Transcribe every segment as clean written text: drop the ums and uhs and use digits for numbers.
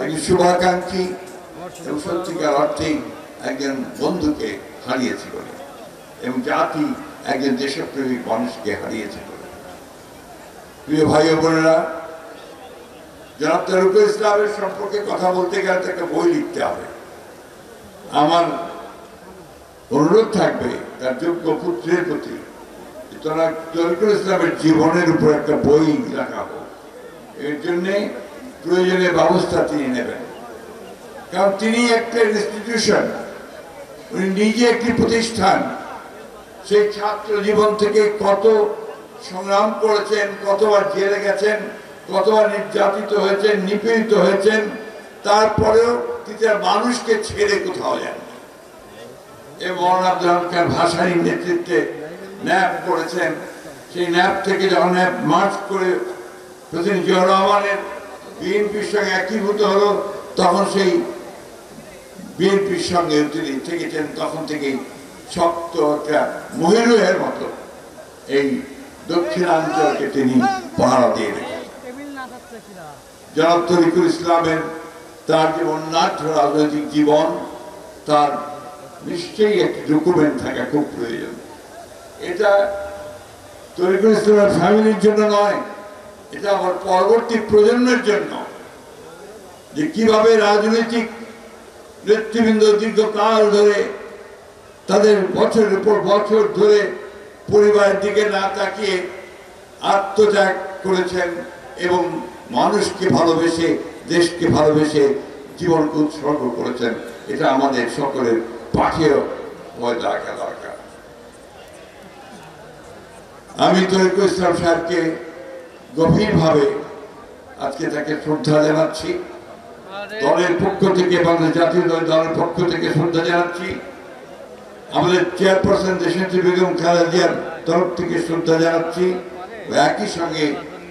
একজন শুভাকাঙ্ক্ষী এবং সত্যিকার অর্থেই একজন বন্ধুকে হারিয়েছে বলে, এবং জাতি একজন দেশপ্রেমিক মানুষকে হারিয়েছে বলে। প্রিয় ভাই ও বোনেরা, জনাব তরিকুল ইসলামের সম্পর্কে কথা বলতে গেলে একটা বই লিখতে হবে। আমার অনুরোধ থাকবে তার যোগ্য পুত্রের প্রতি, তরিকুল ইসলামের জীবনের উপর একটা বই লেখা হোক। এর জন্যে প্রয়োজনীয় ব্যবস্থা তিনি নেবেন, কারণ তিনি একটা ইনস্টিটিউশন, উনি নিজে একটি প্রতিষ্ঠান। সেই ছাত্র জীবন থেকে কত সংগ্রাম করেছেন, কতবার জেলে গেছেন, কতবার নির্যাতিত হয়েছেন, নিপীড়িত হয়েছেন, তারপরেও তিনি মানুষকে ছেড়ে কোথাও যান। এবং মৌলানা আব্দুল হামিদ খান ভাসানীর নেতৃত্বে ন্যাপ করেছেন। সেই ন্যাপ থেকে যখন ন্যাপ মার্চ করে প্রেসিডেন্ট জিয়াউর রহমানের বিএনপির সঙ্গে একীভূত হলো, তখন সেই বিএনপির সঙ্গে তিনি থেকেছেন। তখন থেকেই শক্ত একটা মহিরুহের মতো এই দক্ষিণাঞ্চলকে তিনি পাহারা দিয়ে রেখেছেন। জনাব তরিকুল ইসলামের তার যে বর্ণাঢ্য রাজনৈতিক জীবন, তার নিশ্চয়ই একটি ডকুমেন্ট থাকা খুব প্রয়োজন। এটা তরিকুল ইসলামের ফ্যামিলির জন্য নয়, এটা আমার পরবর্তী প্রজন্মের জন্য, যে কিভাবে রাজনৈতিক নেতৃবৃন্দ দীর্ঘকাল ধরে তাদের বছরের পর বছর ধরে পরিবারের দিকে না তাকিয়ে আত্মত্যাগ করেছেন এবং মানুষকে ভালোবেসে, দেশকে ভালোবেসে জীবনকে উৎসর্গ করেছেন। এটা আমাদের সকলের পাঠেও ভয় দেখা দরকার। আমি তরিকুল ইসলাম সাহেবকে গভীরভাবে আজকে তাকে শ্রদ্ধা জানাচ্ছি। দলের পক্ষ থেকে, বাংলাদেশ জাতীয় দলের পক্ষ থেকে শ্রদ্ধা জানাচ্ছি। আমাদের চেয়ারপারসন দেশনেত্রী বেগম খালেদা জিয়ার তরফ থেকে শ্রদ্ধা জানাচ্ছি। একই সঙ্গে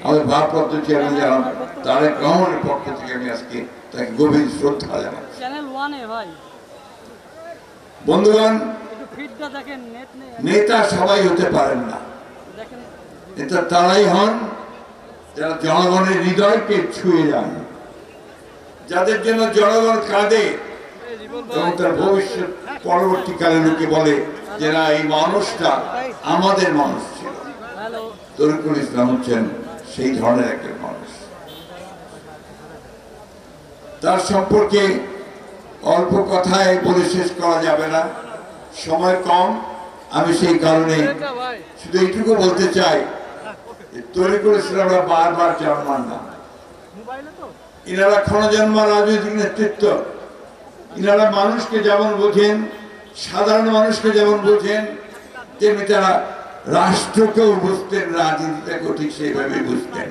আমাদের ভারপ্রাপ্ত চেয়ারম্যান জনাব তারেক রহমানের পক্ষ থেকে আমি আজকে তাকে গভীর শ্রদ্ধা জানাচ্ছি। বন্ধুগণ, নেতা সবাই হতে পারেন না। নেতা তারাই হন যারা জনগণের হৃদয়কে ছুঁয়ে যান, যাদের জন্য জনগণ কাঁদে এবং তার ভবিষ্যৎ পরবর্তীকালে লোকে বলে যে না, এই মানুষটা আমাদের মানুষ ছিল। তরিকুল ইসলাম হচ্ছেন সেই ধরনের একজন মানুষ। তার সম্পর্কে অল্প কথায় বলে শেষ করা যাবে না, সময় কম। আমি সেই কারণে শুধু এইটুকু বলতে চাই, তরিকুল ইসলামরা বারবার জন্মান না। ইনারা ক্ষণজন্ম রাজনৈতিক নেতৃত্ব। ইনারা মানুষকে যেমন বোঝেন, সাধারণ মানুষকে যেমন বোঝেন, তেমনি তারা রাষ্ট্রকেও বুঝতেন, রাজনীতিটাকেও ঠিক সেইভাবে বুঝতেন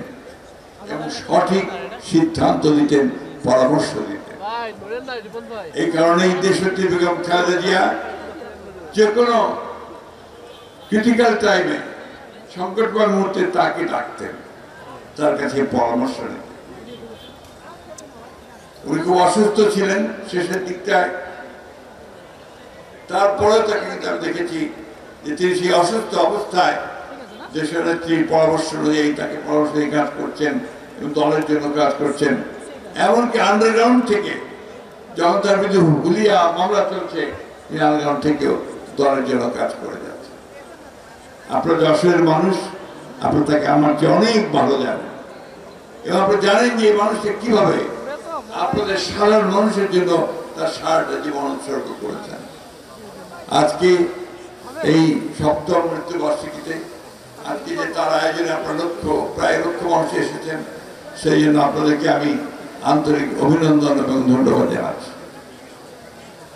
এবং সঠিক সিদ্ধান্ত দিতেন, পরামর্শ দিতেন। এই কারণেই দেশনেত্রী বেগম খালেদা জিয়া যে কোনো ক্রিটিক্যাল টাইমে, সংকটময় মুহূর্তে তাকে ডাকতেন, তার কাছে পরামর্শ নিতেন। উনি খুব অসুস্থ ছিলেন শেষের দিকটায়, তারপরেও তাকে কিন্তু আমি দেখেছি যে তিনি সেই অসুস্থ অবস্থায় দেশনেত্রীর পরামর্শ অনুযায়ী তাকে পরামর্শ দিয়ে কাজ করছেন এবং দলের জন্য কাজ করছেন। এমনকি আন্ডারগ্রাউন্ড থেকে যখন তার বিরুদ্ধে হুলিয়া মামলা চলছে, তিনি আন্ডারগ্রাউন্ড থেকেও দলের জন্য কাজ করে যাচ্ছেন। আপনার যশোরের মানুষ, আপনার তাকে আমার চেয়ে অনেক ভালো জানেন এবং আপনারা জানেন যে এই মানুষটা কিভাবে আপনাদের সাধারণ মানুষের জন্য তার সারাটা জীবন উৎসর্গ করেছেন। আজকে এই সপ্তম মৃত্যুবার্ষিকীতে আজকে যে তার আয়োজনে আপনার প্রায় লক্ষ মানুষ এসেছেন, সেই জন্য আপনাদেরকে আমি আন্তরিক অভিনন্দন এবং ধন্যবাদ জানাচ্ছি।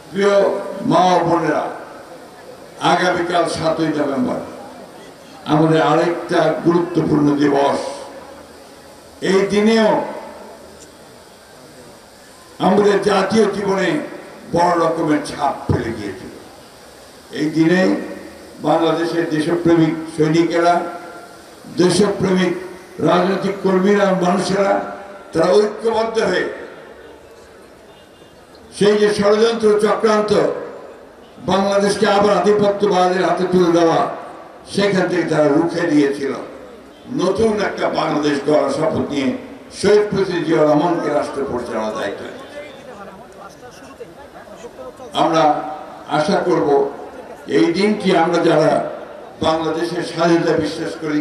প্রিয় মা ও বোনেরা, আগামীকাল 7ই নভেম্বর আমাদের আরেকটা গুরুত্বপূর্ণ দিবস। এই দিনেও আমাদের জাতীয় জীবনে বড় রকমের ছাপ ফেলে গিয়েছিল। এই দিনে বাংলাদেশের দেশপ্রেমিক সৈনিকেরা, দেশপ্রেমিক রাজনৈতিক কর্মীরা, মানুষেরা তারা ঐক্যবদ্ধ হয়ে সেই যে ষড়যন্ত্র চক্রান্ত, বাংলাদেশকে আবার আধিপত্যবাদের হাতে তুলে দেওয়া, সেখান থেকে তারা রুখে দিয়েছিল। নতুন একটা বাংলাদেশ গড়ার শপথ নিয়ে শহীদ প্রেসিডেন্ট জিয়াউর রহমানকে রাষ্ট্র পরিচালনার দায়িত্ব দিয়েছে। আমরা আশা করব এই দিনটি আমরা যারা বাংলাদেশের স্বাধীনতা বিশ্বাস করি,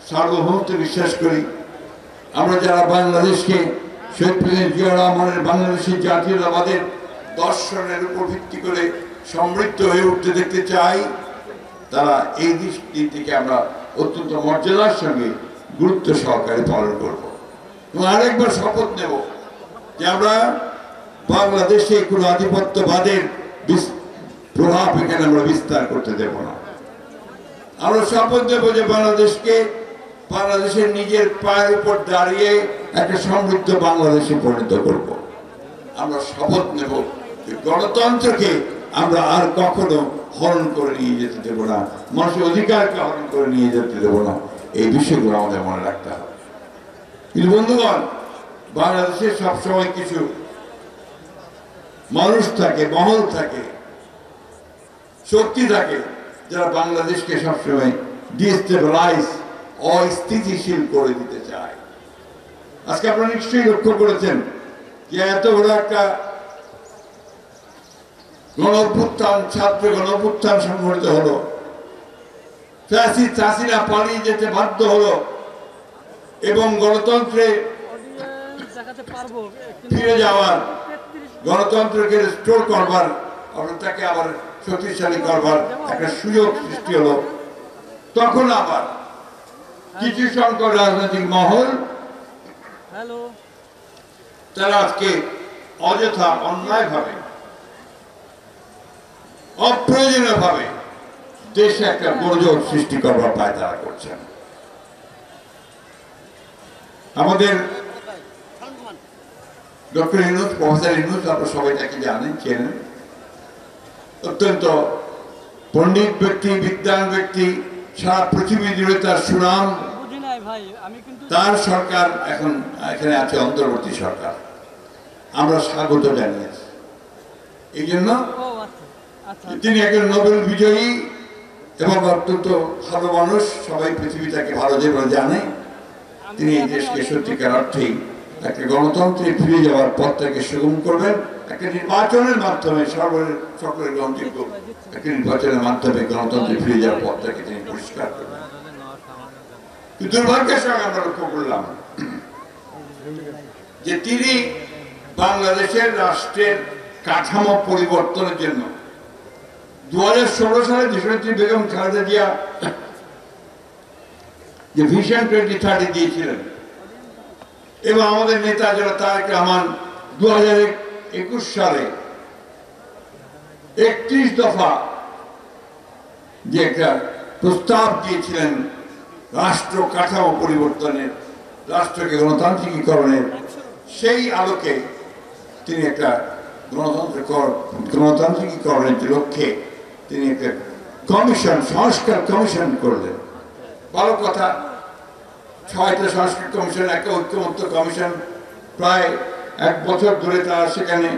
সার্বভৌমত্ব বিশ্বাস করি, আমরা যারা বাংলাদেশকে শহীদ প্রেসিডেন্ট জিয়াউর রহমানের বাংলাদেশের জাতীয়তাবাদের দর্শনের উপর ভিত্তি করে সমৃদ্ধ হয়ে উঠতে দেখতে চাই, তারা এই দিনটিকে আমরা অত্যন্ত মর্যাদার সঙ্গে গুরুত্ব সহকারে পালন করব এবং আরেকবার শপথ নেব যে আমরা বাংলাদেশে কোনো আধিপত্যবাদের প্রভাব এখানে আমরা বিস্তার করতে দেব না। আমরা শপথ নেব যে বাংলাদেশের নিজের পায়ের উপর দাঁড়িয়ে একটা সমৃদ্ধ বাংলাদেশে পরিণত করব। আমরা শপথ নেব যে গণতন্ত্রকে আমরা আর কখনো হরণ করে নিয়ে যেতে দেব না, মানুষের অধিকারকে হরণ করে নিয়ে যেতে দেব না। এই বিষয়গুলো আমাদের মনে রাখতে হবে। কিন্তু বন্ধুগণ, বাংলাদেশে সবসময় কিছু মানুষ থাকে, মহল থাকে, শক্তি থাকে, যারা বাংলাদেশকে সবসময় ডিস্টেবিলাইজ, অস্থিতিশীল করে দিতে চায়। আজকে আপনারা নিশ্চয়ই লক্ষ্য করেছেন যে এত বড় একটা গণঅভ্যুত্থান, ছাত্র গণঅভ্যুত্থান সংঘটিত হলো, চাষিরা পালিয়ে যেতে বাধ্য হলো এবং গণতন্ত্রে ফিরে যাওয়ার, গণতন্ত্রকে রিস্টোর করবার, তাকে আবার শক্তিশালী করবার একটা সুযোগ সৃষ্টি হলো। তখন আবার কিছু সংকট রাজনৈতিক মহল তারা আজকে অযথা, অন্যায়ভাবে, অপ্রয়োজনীয়ভাবে দেশে একটা গোলযোগ সৃষ্টি করবার পায়তারা করছেন। আমাদের ডক্টর ইউনূস, প্রফেসর ইউনূস, আপনারা সবাই তাকে জানেন, চেনেন, অত্যন্ত পণ্ডিত ব্যক্তি, বিদ্বান ব্যক্তি, সারা পৃথিবী জুড়ে তার সুনাম। তার সরকার এখন এখানে আছে, অন্তর্বর্তী সরকার। আমরা স্বাগত জানিয়েছি এই জন্য তিনি একজন নোবেল বিজয়ী এবং অত্যন্ত ভালো মানুষ, সবাই পৃথিবী তাকে ভালো যেভাবে জানে। তিনি এই দেশকে সত্যিকার অর্থেই একটা গণতন্ত্রে ফিরে যাওয়ার পথটাকে সুগম করবেন, একটা নির্বাচনের মাধ্যমে, সকলের গ্রহণযোগ্য একটা নির্বাচনের মাধ্যমে গণতন্ত্রে ফিরে যাওয়ার পথটাকে তিনি পরিষ্কার করবেন। দুর্ভাগ্যের সঙ্গে আমরা লক্ষ্য করলাম যে তিনি বাংলাদেশের রাষ্ট্রের কাঠামো পরিবর্তনের জন্য 2016 সালে দেশনেত্রী বেগম খালেদা জিয়া যে ভিশন 2030 দিয়েছিলেন এবং আমাদের নেতা যারা তারেক রহমান 2021 সালে 31 দফা যে একটা প্রস্তাব দিয়েছিলেন রাষ্ট্র কাঠামো পরিবর্তনের, রাষ্ট্রকে গণতান্ত্রিকীকরণের, সেই আলোকে তিনি একটা গণতান্ত্রিকীকরণের লক্ষ্যে তিনি একটা কমিশন, সংস্কার কমিশন করলেন। ভালো কথা, 6টা সংস্কার কমিশন, একটা ঐক্যমত্য কমিশন, প্রায় 1 বছর ধরে তারা সেখানে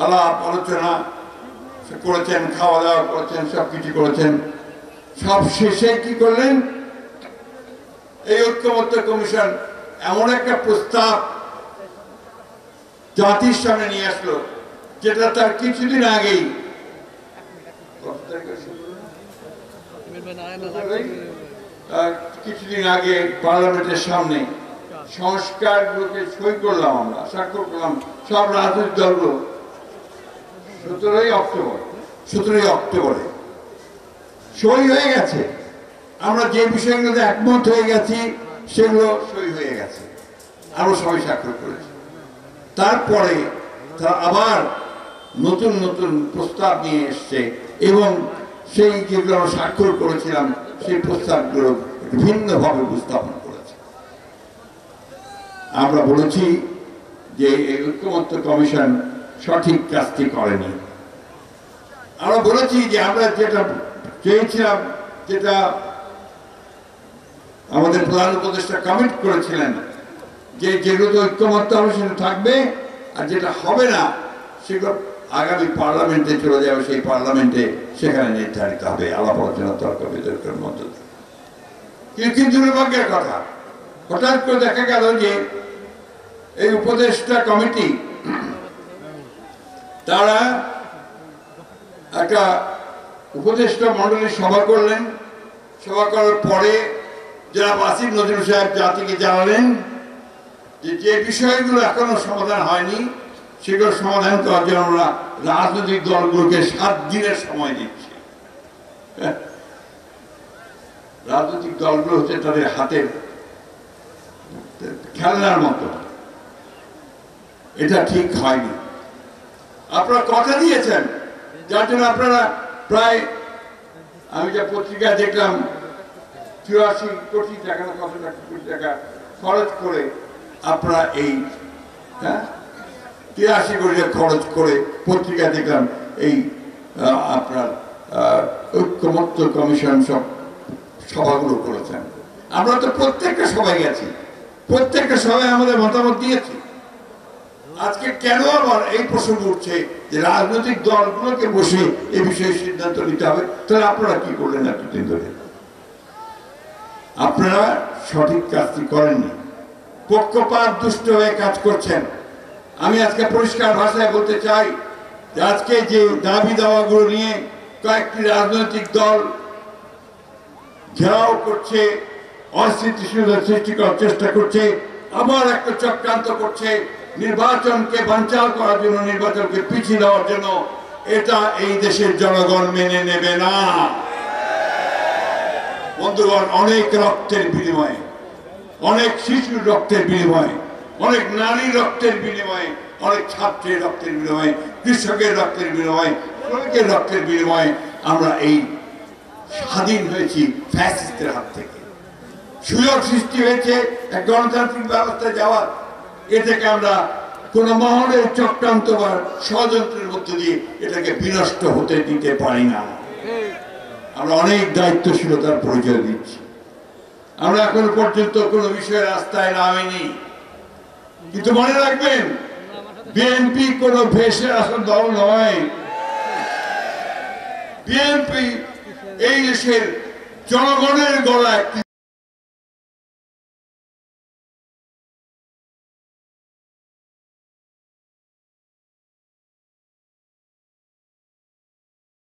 আলাপ আলোচনা করেছেন, খাওয়া দাওয়া করেছেন, সবকিছু করেছেন। সব শেষে কি করলেন? এই ঐক্যমত্য কমিশন এমন একটা প্রস্তাব জাতির সামনে নিয়ে আসলো যেটা তার কিছুদিন আগেই, কিছুদিন আগে পার্লামেন্টের সামনে সংস্কারগুলোকে সই করলাম, আমরা স্বাক্ষর করলাম সব রাজনৈতিক দলগুলো 17ই অক্টোবরে সই হয়ে গেছে। আমরা যে বিষয়গুলোতে একমত হয়ে গেছি সেগুলো সই হয়ে গেছে, আমরা সবাই স্বাক্ষর করেছি। তারপরে তারা আবার নতুন নতুন প্রস্তাব নিয়ে এসছে এবং সেই যেগুলো আমরা স্বাক্ষর করেছিলাম সেই প্রস্তাবগুলো ভিন্নভাবে উপস্থাপন করেছে। আমরা বলেছি যে এই ঐক্যমত্য কমিশন সঠিক কাজটি করেনি। আমরা বলেছি যে আমরা যেটা চেয়েছিলাম, যেটা আমাদের প্রধান উপদেষ্টা কমিট করেছিলেন, যে যেগুলো ঐক্যমত্য হবে সেটা থাকবে, আর যেটা হবে না সেগুলো আগামী পার্লামেন্টে চলে যাবে, সেই পার্লামেন্টে সেখানে নির্ধারিত হবে আলাপ আলোচনা, তর্ক বিতর্কের মধ্য দিয়ে। কিন্তু দুর্ভাগ্যের কথা, হঠাৎ করে দেখা গেল যে এই উপদেষ্টা কমিটি তারা একটা উপদেষ্টা মণ্ডলীর সভা করলেন। সভা করার পরে জনাব আসিফ নজরুল সাহেব জাতিকে জানালেন যে বিষয়গুলো এখনো সমাধান হয়নি সেগুলো সমাধান করার জন্য আমরা রাজনৈতিক দলগুলোকে 7 দিনের সময় দিচ্ছি। রাজনৈতিক দলগুলো হচ্ছে তাদের হাতের খেলনার মতো, এটা ঠিক হয়নি। আপনারা কথা দিয়েছেন, যার জন্য আপনারা প্রায়, আমি যা পত্রিকায় দেখলাম 84 কোটি টাকা না কত কোটি টাকা খরচ করে আপনারা এই 83 কোটি টাকা খরচ করে পত্রিকা দেখলাম এই আপনার ঐক্যমত্য কমিশন সব সভাগুলো করেছেন। আমরা তো প্রত্যেকটা সভায় গেছি, প্রত্যেকটা সভায় আমাদের মতামত দিয়েছি। আজকে কেন আবার এই প্রসঙ্গ উঠছে যে রাজনৈতিক দলগুলোকে বসে এ বিষয়ে সিদ্ধান্ত নিতে হবে? তাহলে আপনারা কি করলেন এতদিন ধরে? আপনারা সঠিক কাজটি করেননি, পক্ষপাত দুষ্ট হয়ে কাজ করছেন। আমি আজকে পরিষ্কার ভাষায় বলতে চাই যে আজকে যে দাবি দাওয়াগুলো নিয়ে কয়েকটি রাজনৈতিক দল ঘেরাও করছে, অস্থিতিশীলতা সৃষ্টি করার চেষ্টা করছে, আবার একটা চক্রান্ত করছে নির্বাচনকে বানচাল করার জন্য, নির্বাচনকে পিছিয়ে দেওয়ার জন্য, এটা এই দেশের জনগণ মেনে নেবে না। বন্ধুগণ, অনেক রক্তের বিনিময়ে, অনেক শিশুর রক্তের বিনিময়ে, অনেক নারী রক্তের বিনিময়ে, অনেক ছাত্রের রক্তের বিনিময়ে, কৃষকের রক্তের বিনিময়ে, শ্রমিকের রক্তের বিনিময়ে আমরা এই স্বাধীন হয়েছি ফ্যাসিস্টের হাত থেকে। সুযোগ সৃষ্টি হয়েছে এক গণতান্ত্রিক ব্যবস্থা যাওয়ার। এ থেকে আমরা কোন মহলের চক্রান্ত বা ষড়যন্ত্রের মধ্যে দিয়ে এটাকে বিনষ্ট হতে দিতে পারি না। আমরা অনেক দায়িত্বশীলতার পরিচয় দিচ্ছি। আমরা এখনো পর্যন্ত কোনো বিষয়ে রাস্তায় নামিনি, কিন্তু মনে রাখবেন বিএনপি কোনো ভেসে আসা দল নয়। বিএনপি এই দেশের জনগণের গলায়